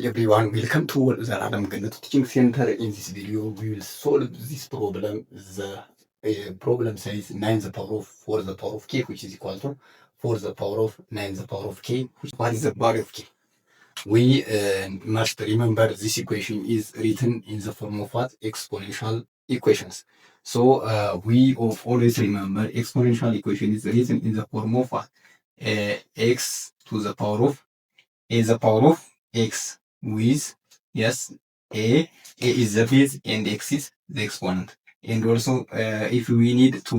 everyone, welcome to the Adam Ganatu Teaching Center. In this video, we will solve this problem. The problem says 9 the power of 4 the power of k, which is equal to 4 the power of 9 the power of k. What is the value of k? We must remember this equation is written in the form of what? Exponential equations. So we always remember exponential equation is written in the form of what? X to the power of a the power of x with, yes, a is the base and x is the exponent. And also if we need to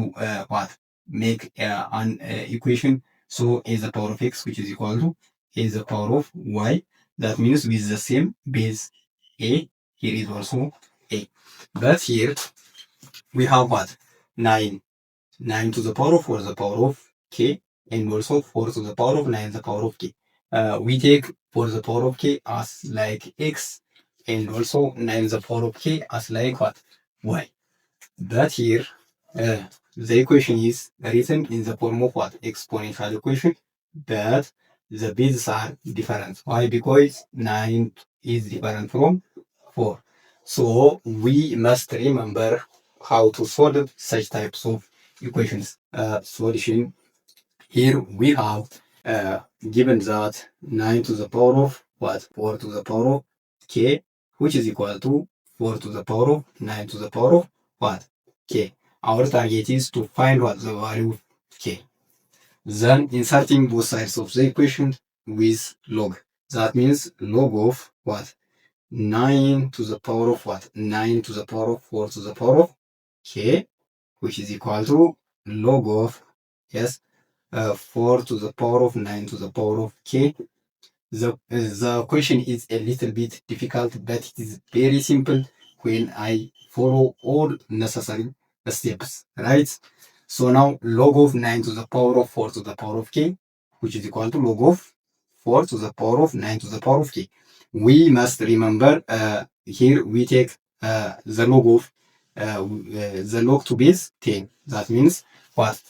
what make an equation, so a the power of x, which is equal to a the power of y, that means with the same base a, here is also a. But here we have what? 9 to the power of 4 the power of k, and also 4 to the power of 9 the power of k. We take 4 the power of k as like x, and also 9 the power of k as like what? Y. But here the equation is written in the form of what? Exponential equation, but the bases are different. Why? Because 9 is different from 4. So we must remember how to solve such types of equations. Solution. Here we have given that 9 to the power of what? 4 to the power of k, which is equal to 4 to the power of 9 to the power of what? K. Our target is to find what? The value of k. Then inserting both sides of the equation with log. That means log of what? 9 to the power of what? 9 to the power of 4 to the power of k, which is equal to log of, yes, 4 to the power of 9 to the power of k. The question is a little bit difficult, but it is very simple when I follow all necessary steps, right? So now log of 9 to the power of 4 to the power of k, which is equal to log of 4 to the power of 9 to the power of k. We must remember here we take the log of the log to base 10. That means what?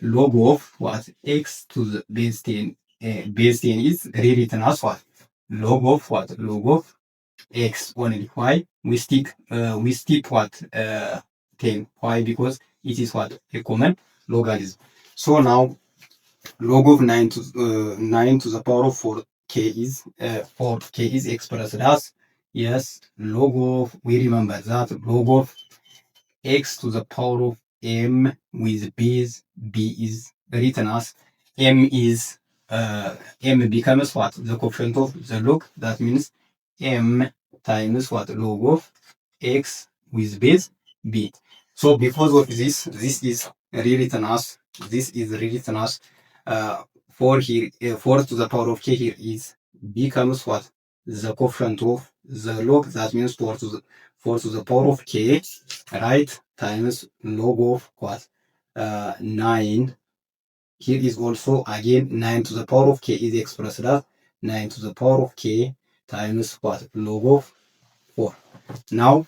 Log of what? X to the base 10. Base 10 is rewritten as what? Log of what? Log of x only. Why? We stick what? 10. Why? Because it is what? A common logarithm. So now log of 9 to the power of 4k is 4k is expressed as, yes, log of, we remember that log of x to the power of m with base b is written as m is m becomes what? The coefficient of the log. That means m times what? Log of x with base b. So because of this is rewritten as, this is rewritten as 4 here, 4 to the power of k here is becomes what? The coefficient of the log. That means 4 to the power of k, right, times log of what? 9. Here is also again 9 to the power of k is expressed as 9 to the power of k times what? Log of 4. Now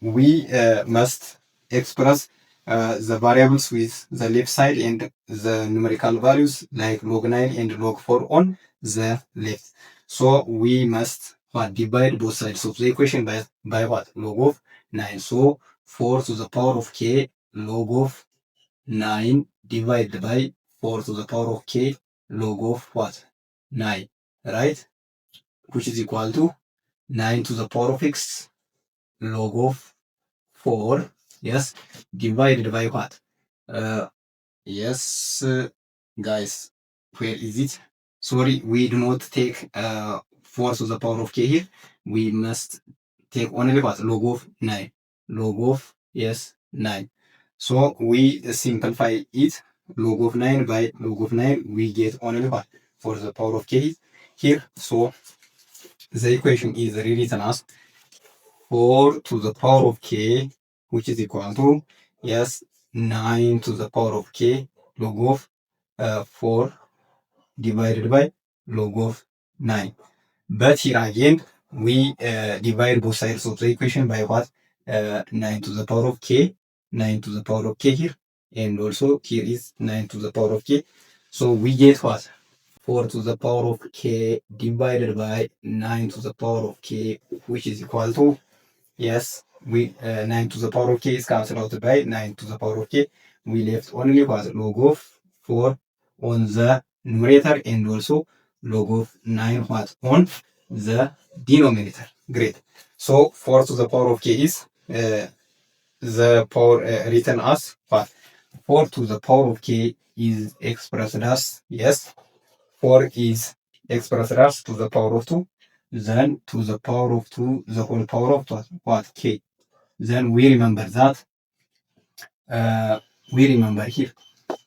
we must express the variables with the left side and the numerical values like log 9 and log 4 on the left. So we must what? Divide both sides of the equation by what? Log of 9. So 4 to the power of k log of 9 divided by 4 to the power of k log of what? 9, right? Which is equal to 9 to the power of x log of 4, yes, divided by what? Yes, guys, where is it? Sorry, we do not take 4 to the power of k here. We must take only what? Log of 9. Log of, yes, 9. So we simplify it. Log of 9 by log of 9, we get only what? 4 to the power of k here. So the equation is rewritten as 4 to the power of k, which is equal to, yes, 9 to the power of k log of 4 divided by log of 9. But here again, we divide both sides of the equation by what? 9 to the power of k, 9 to the power of k here, and also here is 9 to the power of k. So we get what? 4 to the power of k divided by 9 to the power of k, which is equal to, yes, we 9 to the power of k is cancelled out by 9 to the power of k. We left only what, log of 4 on the numerator and also log of 9 what on the denominator. Great. So 4 to the power of k is the power written as what? 4 to the power of k is expressed as, yes, 4 is expressed as to the power of 2, then to the power of 2, the whole power of what? K. Then we remember that, we remember here,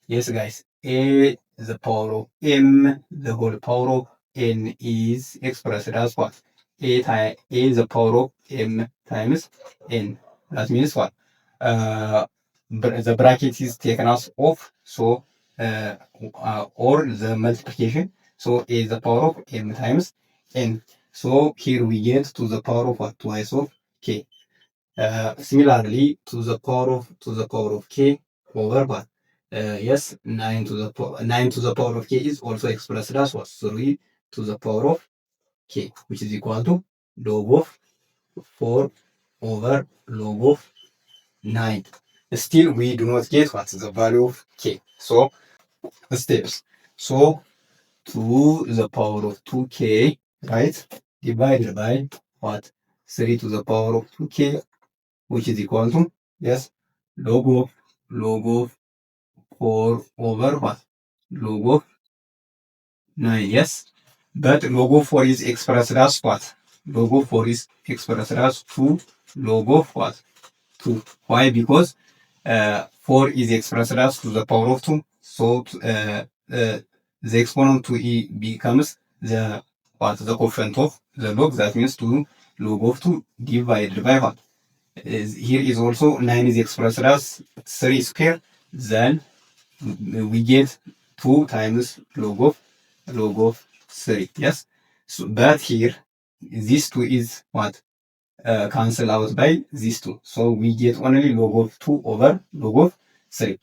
yes guys, a the power of m, the whole power of n is expressed as what? A the power of m times n. That means what? The bracket is taken as off, so or the multiplication. So a the power of m times n. So here we get to the power of what? Twice of k. Similarly, to the power of k over what? Yes, 9 to the power of k is also expressed as what? 3 to the power of k, which is equal to log of 4 over log of 9. Still, we do not get what is the value of k. So, steps. So, to the power of 2k, right? Divided by what? 3 to the power of 2k, which is equal to, yes, log of 4 over what? Log of 9, yes. But log of 4 is expressed as what? Log of 4 is expressed as 2 log of what? 2. Why? Because 4 is expressed as to the power of 2. So the exponent to e becomes the what? The coefficient of the log. That means 2 log of 2 divided by what? Here is also 9 is expressed as 3 square. Then we get 2 times log of 3. Yes. So but here this 2 is what? Cancel out by these 2. So we get only log of 2 over log of 3.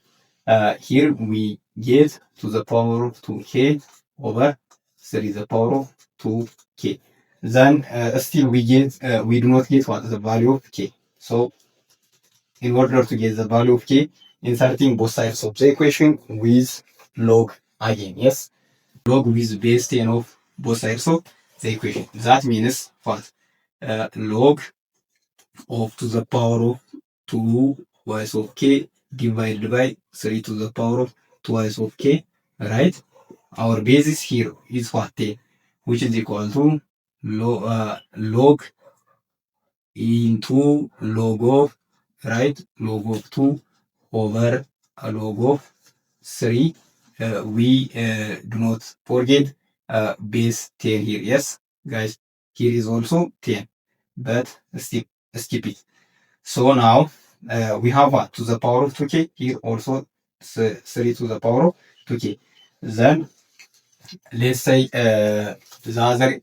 Here we get to the power of 2k over 3 the power of 2k. Then still we do not get what? The value of k. So in order to get the value of k, inserting both sides of the equation with log again. Yes, log with base 10 of both sides of the equation. That means what? Log of to the power of 2 twice of k divided by 3 to the power of twice of k, right? Our basis here is what? 10, which is equal to log into log of, right? Log of 2 over a log of 3. We do not forget base 10 here. Yes, guys, here is also 10, but skip it. So now we have what? To the power of 2k. Here also 3 to the power of 2k. Then let's say the other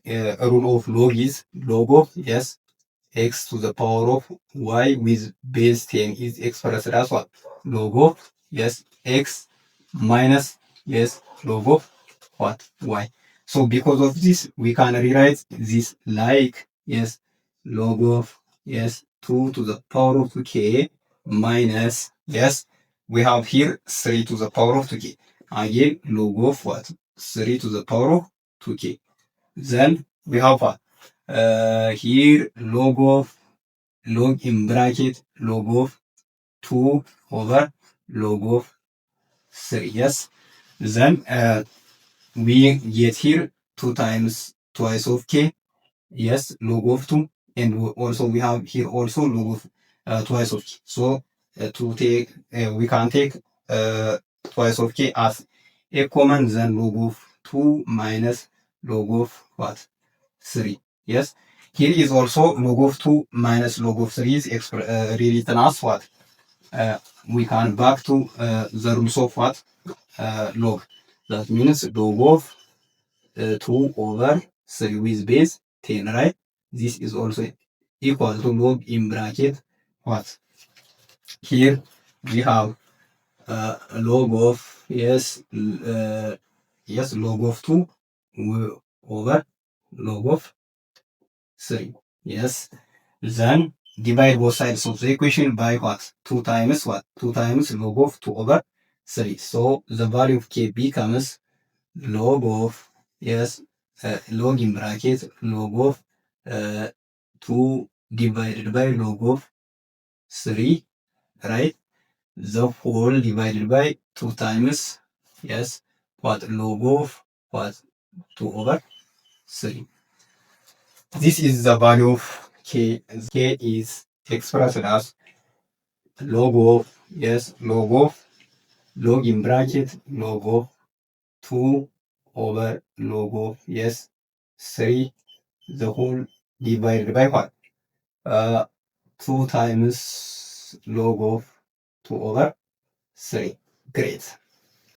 rule of log is log of, yes, x to the power of y with base 10 is expressed as what? Log of, yes, x minus, yes, log of what? Y. So because of this, we can rewrite this like, yes, log of, yes, 2 to the power of 2k minus, yes, we have here 3 to the power of 2k. Again, log of what? 3 to the power of 2k. Then we have what? Here log in bracket log of 2 over log of 3. Yes. Then we get here 2 times twice of k. Yes, log of 2. And also we have here also log of twice of k. So to take, we can take twice of k as a common, then log of 2 minus log of what? 3. Yes. Here is also log of 2 minus log of 3 is rewritten as what? We can back to the rules of what? Log. That means log of 2 over 3 with base 10, right? This is also equal to log in bracket what? Here we have log of, yes, yes, log of 2 over log of 3. Yes. Then divide both sides of the equation by what? 2 times what? 2 times log of 2 over 3. So the value of k becomes log of, yes, log in bracket, log of 2 divided by log of 3, right? The whole divided by 2 times, yes, what? Log of what? 2 over 3. This is the value of k. K is expressed as log of, yes, log in bracket, log of 2 over log of, yes, 3, the whole divided by what? 2 times log of 2 over 3. Great.